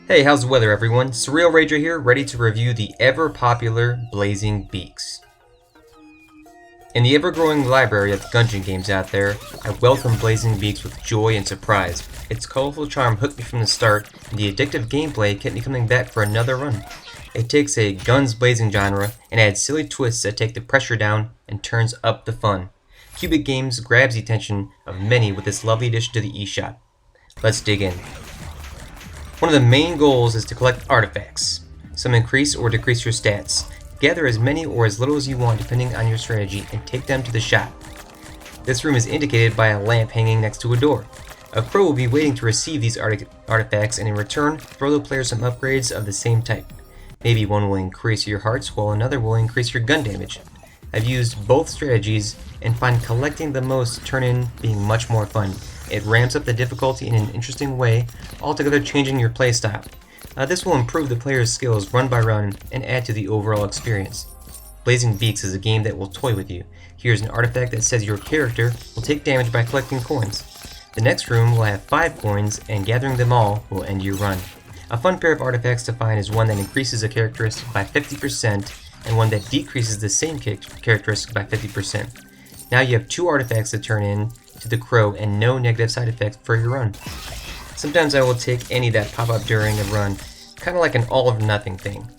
Hey, how's the weather everyone? Surreal Rager here, ready to review the ever-popular Blazing Beaks. In the ever-growing library of Gungeon games out there, I welcome Blazing Beaks with joy and surprise. Its colorful charm hooked me from the start, and the addictive gameplay kept me coming back for another run. It takes a guns blazing genre and adds silly twists that take the pressure down and turns up the fun. Cubic Games grabs the attention of many with this lovely addition to the eShop. Let's dig in. One of the main goals is to collect artifacts. Some increase or decrease your stats. Gather as many or as little as you want depending on your strategy and take them to the shop. This room is indicated by a lamp hanging next to a door. A crow will be waiting to receive these artifacts and in return throw the player some upgrades of the same type. Maybe one will increase your hearts while another will increase your gun damage. I've used both strategies and find collecting the most turn in being much more fun. It ramps up the difficulty in an interesting way, altogether changing your playstyle. This will improve the player's skills run by run and add to the overall experience. Blazing Beaks is a game that will toy with you. Here's an artifact that says your character will take damage by collecting coins. The next room will have 5 coins, and gathering them all will end your run. A fun pair of artifacts to find is one that increases a characteristic by 50% and one that decreases the same characteristic by 50%. Now you have 2 artifacts to turn in to the crow and no negative side effects for your run. Sometimes I will take any that pop up during a run, kind of like an all or nothing thing.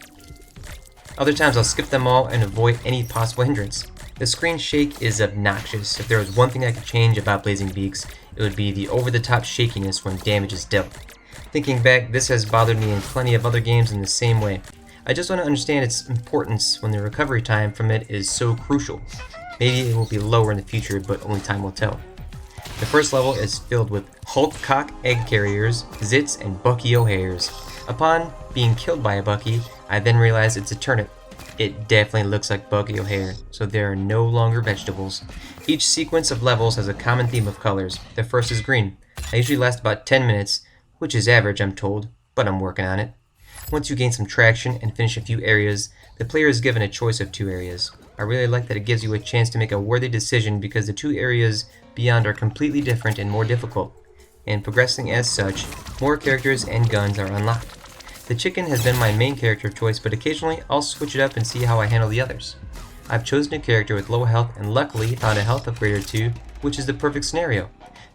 Other times I'll skip them all and avoid any possible hindrance. The screen shake is obnoxious. If there was one thing I could change about Blazing Beaks, it would be the over-the-top shakiness when damage is dealt. Thinking back, this has bothered me in plenty of other games in the same way. I just want to understand its importance when the recovery time from it is so crucial. Maybe it will be lower in the future, but only time will tell. The first level is filled with Hulk Cock Egg Carriers, Zits, and Bucky O'Hares. Upon being killed by a Bucky, I then realized it's a turnip. It definitely looks like Bucky O'Hare, so there are no longer vegetables. Each sequence of levels has a common theme of colors. The first is green. I usually last about 10 minutes, which is average I'm told, but I'm working on it. Once you gain some traction and finish a few areas, the player is given a choice of 2 areas. I really like that it gives you a chance to make a worthy decision because the 2 areas beyond are completely different and more difficult, and progressing as such, more characters and guns are unlocked. The chicken has been my main character of choice, but occasionally I'll switch it up and see how I handle the others. I've chosen a character with low health and luckily found a health upgrade or 2, which is the perfect scenario.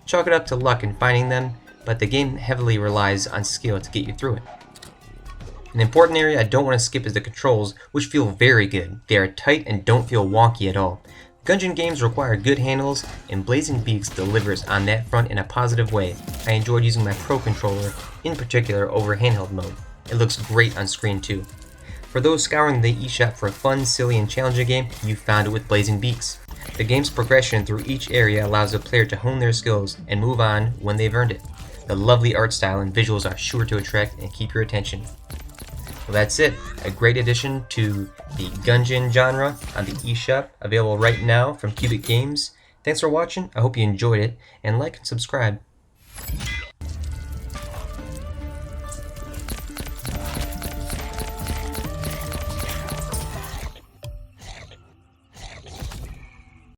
Chalk it up to luck in finding them, but the game heavily relies on skill to get you through it. An important area I don't want to skip is the controls, which feel very good. They are tight and don't feel wonky at all. Gungeon games require good handles, and Blazing Beaks delivers on that front in a positive way. I enjoyed using my Pro Controller, in particular over handheld mode. It looks great on screen too. For those scouring the eShop for a fun, silly, and challenging game, you found it with Blazing Beaks. The game's progression through each area allows the player to hone their skills and move on when they've earned it. The lovely art style and visuals are sure to attract and keep your attention. Well, that's it. A great addition to the Gungeon genre on the eShop, available right now from Cubic Games. Thanks for watching. I hope you enjoyed it, and like and subscribe.